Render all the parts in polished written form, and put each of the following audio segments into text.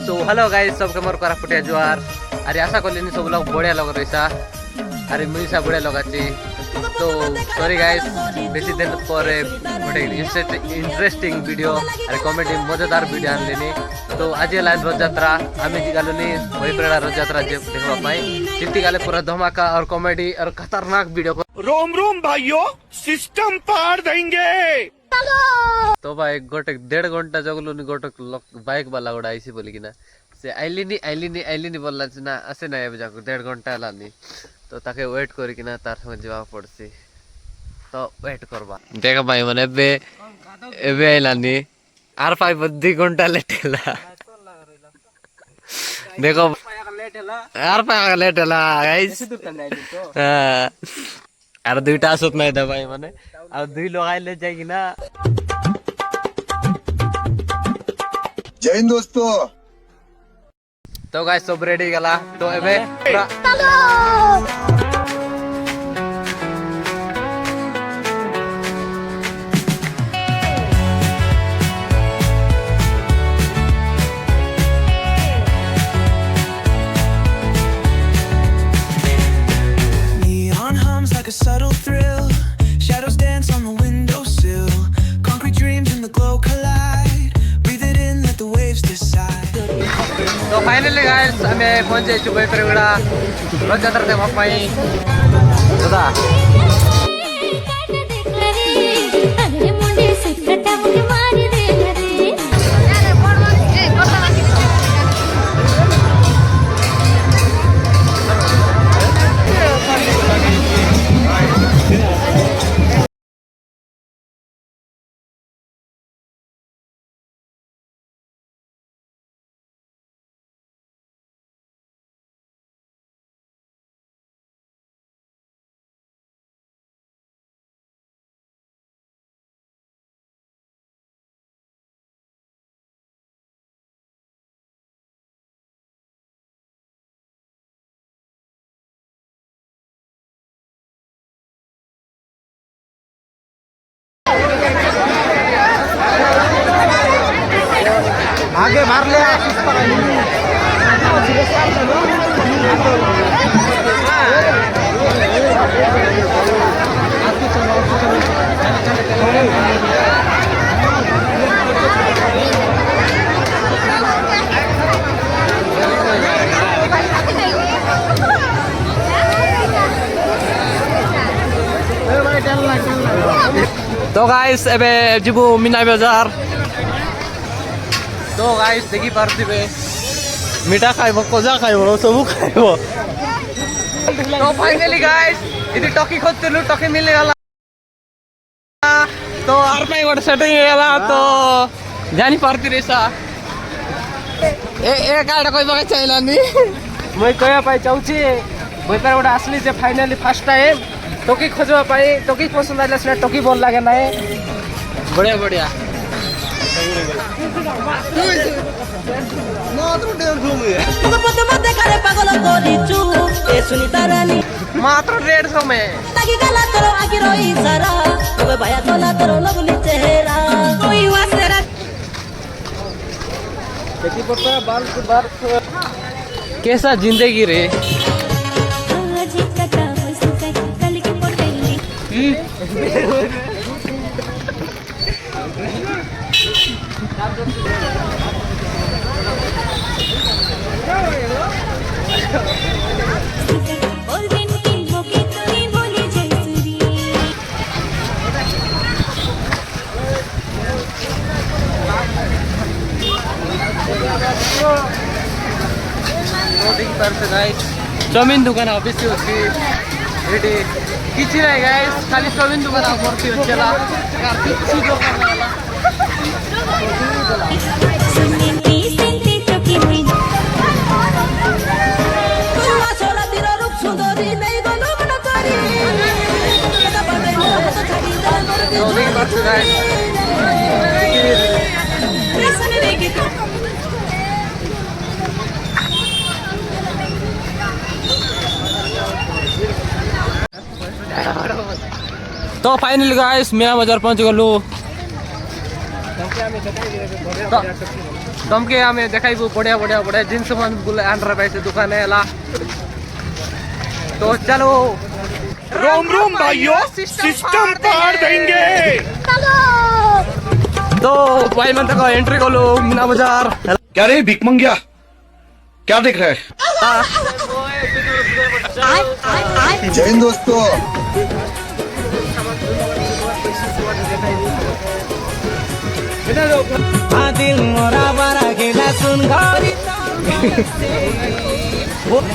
So hello guys सबके मोर कोरापुटिया जुआर अरे आशा करलिनी सब लोग बढ़िया लग रहीसा अरे मुझा बढ़िया लगाची तो सॉरी गाइस बेसी दिन पर गोटे इंटरेस्टिंग वीडियो अरे कॉमेडी मजेदार वीडियो आनलिनी तो आज लाइन रथ यात्रा आम गलुनी भईपड़ा रथ यात्रा देखा चिट्टी गाले पूरा धमाका और कॉमेडी और खतरनाक वीडियो रोम रोम भाइयों सिस्टम पार देंगे। तो भाई गोटे 1.5 घंटा जगलुनी गोटे बाइक वाला गोटे आईसी बोली कि ना से आइलिनी बोलला ना आसे ना ए जाको 1.5 घंटा हलानी तो ताके वेट करी कि ना तार संग जवा पड़सी तो वेट करबा देख भाई माने एबे आइलानी आर 2 घंटा लेट हला देखो आर पाया लेट हला गाइस आर दुईटा आसत नहीं था भाई माने अब 2 लोग आइले जाएगी ना। जय हिंद दोस्तों। तो गाइस सब रेडी गला तो एबे Neon hums like a subtle thrill. Shadows dance on the windowsill. Concrete dreams in the glow collide. Breathe it in, let the waves decide. तो फाइनली गाइस हमें पहुंचे चुबई परिगड़ा रथ यात्रा देखा पाई दादा आगे मार ले तो गाइस एबे जीबू मीना बाजार तो गाइस देखी पार्थिबे मीठा खाइबो कोजा खाइबो सब खाइबो तो फाइनली गाइस इदी टकी खोजतिलु टकी मिल गला तो आर पाई गोटे सेटिंग गला तो जानी पारती रेसा ए गाडा कोइ बगे चाइलानी मैं कहया पाई चाउची मैं पर गोटे असली जे फाइनली फर्स्ट टाइम टकी खोजवा पाई टकी पसंद आइला से टकी बोल लागे नाय बढ़िया बढ़िया मात्र 150 में कैसा जिंदगी रे चाउमिन दुकान बेसी अच्छी ये किसी ना गाइस खाली चाउमिन दुकान भर्ती होचला किसी दुकान तो फाइनली गाइस मीना बाजार पहुंच गलु तमके आम देखाइबू बढ़िया बढ़िया बढ़िया जिनस मन बुले आंध्र भाई से दुकान है ला तो चलो रोम रोम भाइयों सिस्टम पार देंगे। तो भाई मन तक एंट्री को लो मीना बाजार क्या रे भिक मंगिया क्या देख रहा है? जय हिंद दोस्तों।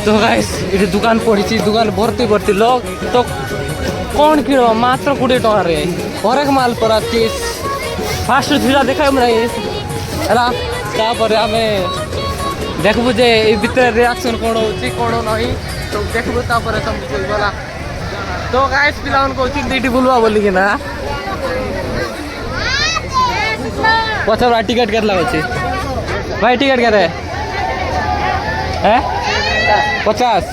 तो गाइस ये दुकान पड़ी दुकान भर्ती भर्ती लोग तो कौन किण मात्र 20 टଙ୍କା रे हरेक माल पर फास्ट धीरा देखा नहीं है आमे देखबू जे ए भीतर रिएक्शन कौन होची कौन नहीं तो देखबू तापर तुमको बोला तो गाइस पिला उनको दीटी बुलवा बोली कि ना पछरा टिकट केतला होची भाई टिकट केते है 50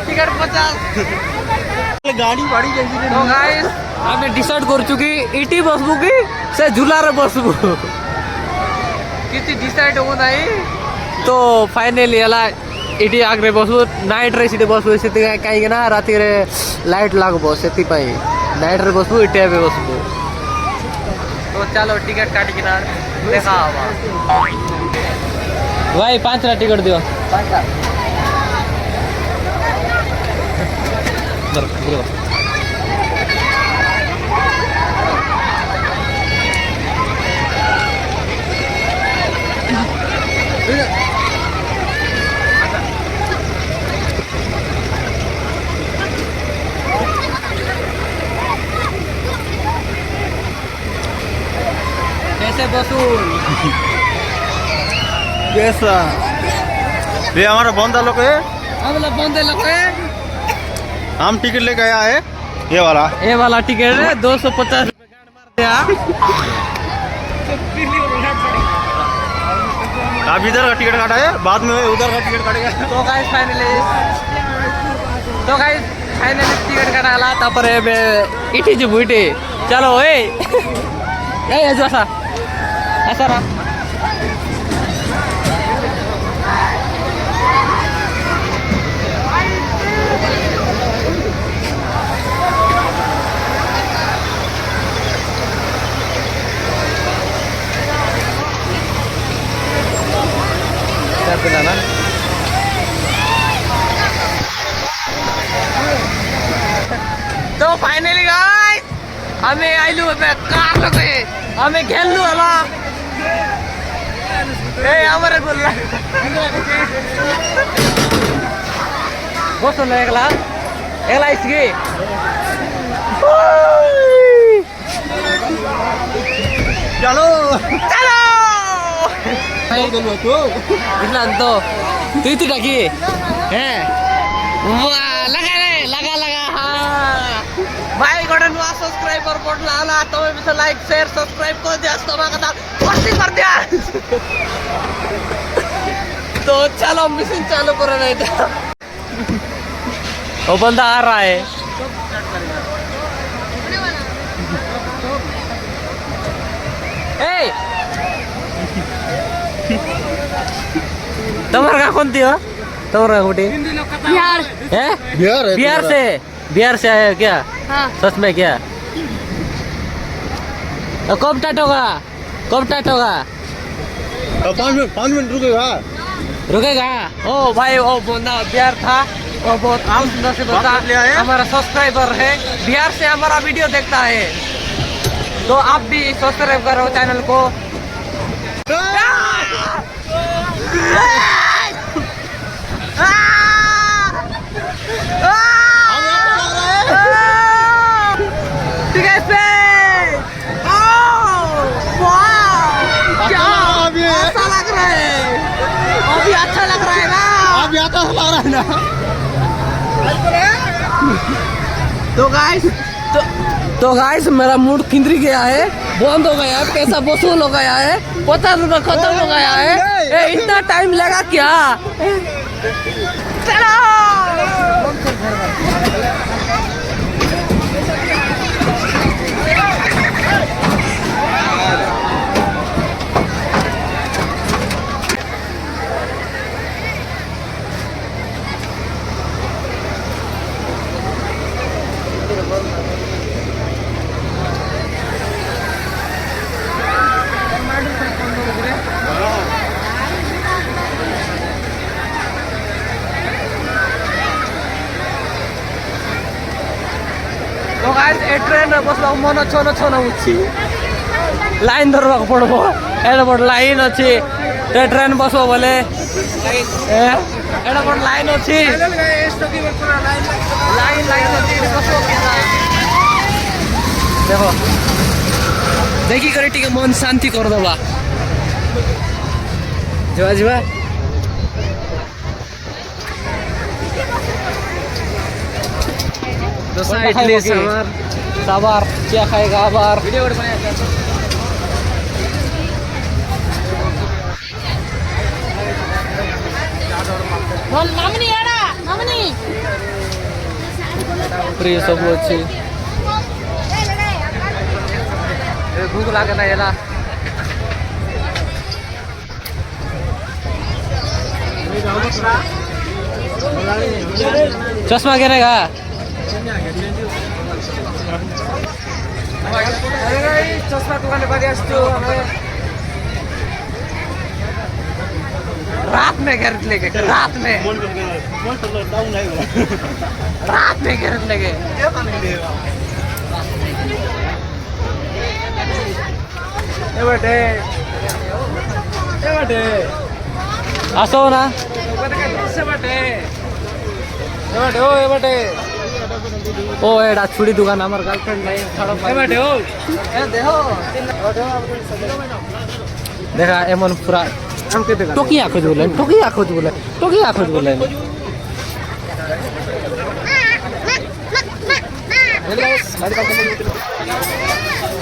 टिकट 50 गाड़ी बाड़ी तो गाइस आमे डिसाइड कर चुकी इटी बसबू की से झूला रे बसबू किसी डिसाइड हो नहीं तो फाइनली एला इटी आगरे बसबू नाइट रे सिटी बसबू सेति काई ना राती रे लाइट लागबो सेति पई नाइट रे बसबू इटी पे बसबू तो चलो टिकट काट के ना देखा आवा भाई 5 रा टिकट दियो 5 रा कैसे बसूल कैसा ये हमारा बंदा लोग है हम लोग बंदे लोग हैं हम टिकट लेके आया है ये वाला टिकट है 250 रुपए आप इधर का टिकट काटा है बाद में उधर का टिकट काटेगा तो गाइस फाइनली टिकट काटाला तापर इटी जो बुइटे चलो ए जोसा ऐसा ना ना तो फाइनली गाइस हमें आइलू कार लगे हमें खेलू हला ए हमारे बोलला बस एकला इसके चलो चलो इतना तो तू डाकी है लगा हाँ भाई गोटे नुआ सब्सक्राइबर पड़ला हला तमे भी लाइक शेयर सब्सक्राइब कर दिया तमा कथा भर्ती कर दिया तो चलो मिशन चालू करो नहीं तो वो बंदा आ रहा है ए तुम्हारा का कौन दिया तुम्हारा कुटी बिहार है बिहार से आए हो क्या हाँ सच में क्या तो कब स्टार्ट होगा 5 मिनट रुकेगा ओ भाई वो बंदा बिहार था वो बहुत सुंदर से बंदा हमारा सब्सक्राइबर है बिहार से हमारा वीडियो देखता है तो आप भी सब्सक्राइब करो चैनल को अच्छा लग रहा है ना अब आता लग रहा है ना तो गाइस मेरा मूड खिंदरी गया है बंद हो गया है पैसा वसूल हो गया है 50 रुपए खत्म हो गया है इतना टाइम लगा क्या चलो बसवा मन छन छन उठी लाइन धरवा पड़बो एड बड़ लाइन अछि ते ट्रेन बसो बोले एड बड़ लाइन अछि लाइन लाइन अछि बसो देखो देखी करे टिके मन शांति कर दबा जीवा जीवा दोसा इडली सांभर साबार क्या खाएगा आबार वीडियो बनाया मामनी एड़ा मामनी प्रिय सब अच्छी भूख लागे ना येला चश्मा गिरेगा चश्मा दुकान रात में गैरेज लेके रात में गैरेज लेके आसो ना ओ एडा छुड़ी दुकान हमार गर्लफ्रेंड नहीं देखा एमन पूरा टोकिया खोज बोले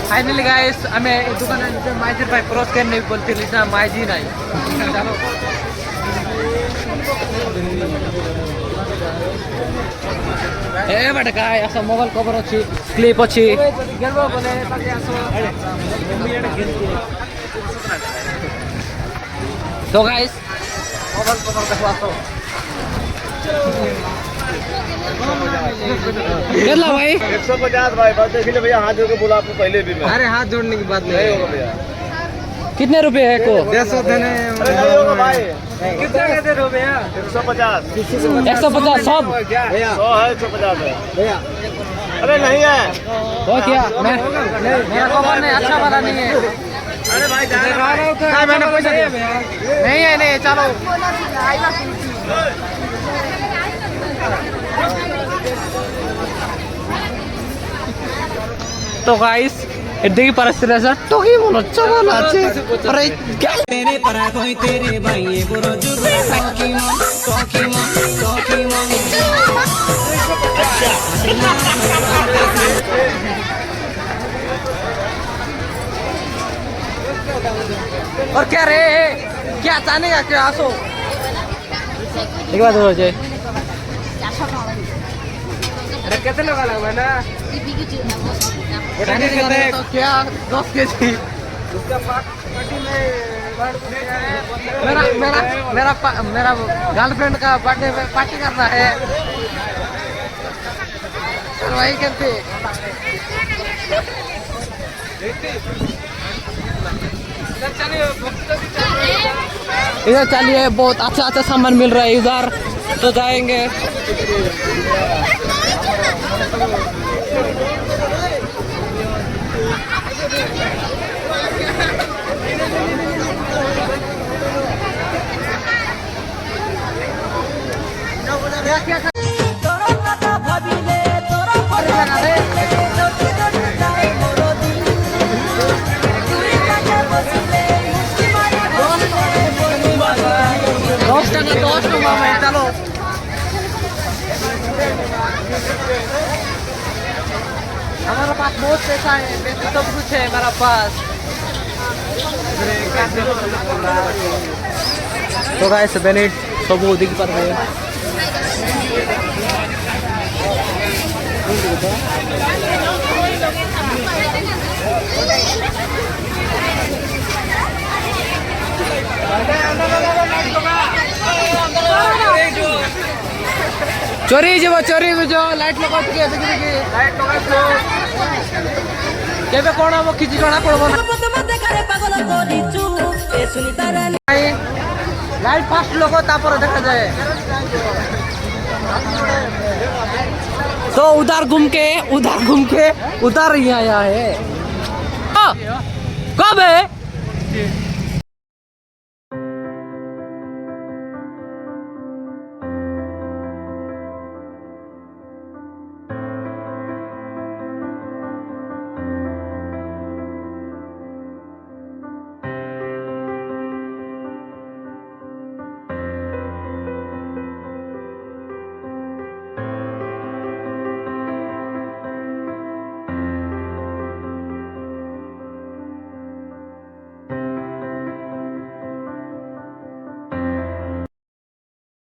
फाइनली गाइस हमें दुकान माइजी भाई क्रॉस करने बोलते लिसा माइजी नहीं चलो ए बट काय असं मोबाईल कवर अछि क्लिप अछि तो गाइस मोबाईल कवर देखवा तो कितना भाई 150 भाई बात देख ले भैया हाथ जोड़ के बोला आपको पहले भी मैं अरे हाथ जोड़ने की बात नहीं होगा भैया कितने रुपए है को 150 देने अरे नहीं होगा भाई कितना कहते हो भैया 150 150 सब 100 है 150 है भैया अरे नहीं है वो क्या मेरा कवर नहीं अच्छा वाला नहीं है अरे भाई मैंने पैसा दिया नहीं है नहीं चलो तो गाइस देखी परिस्थिति ऐसा तो ही बोलो चलो नाचे अरे क्या तेरे परा कोई तेरे भाई ये बुरो जुदा टोकी मन और क्या रे क्या चाहने का क्या आसो एक बात हो जाए अरे कितने लोग लगा ना तो क्या 10 केजी मेरा गर्लफ्रेंड का बर्थडे में पार्टी करना है वही करते इधर चलिए बहुत अच्छा अच्छा सामान मिल रहा है इधर तो जाएंगे चलो हमारा पास बहुत पैसा है सब कुछ है मेरा पास तो गाइस बेनिट सब दिख पर है चोरी जो लाइट लगा के लाइट लगा केबे कोन हम किछि जणा पड़बो ना लाइट फास्ट लोगो तापर देखा जाए तो उधर घूम के उधर ही आया है। कब है?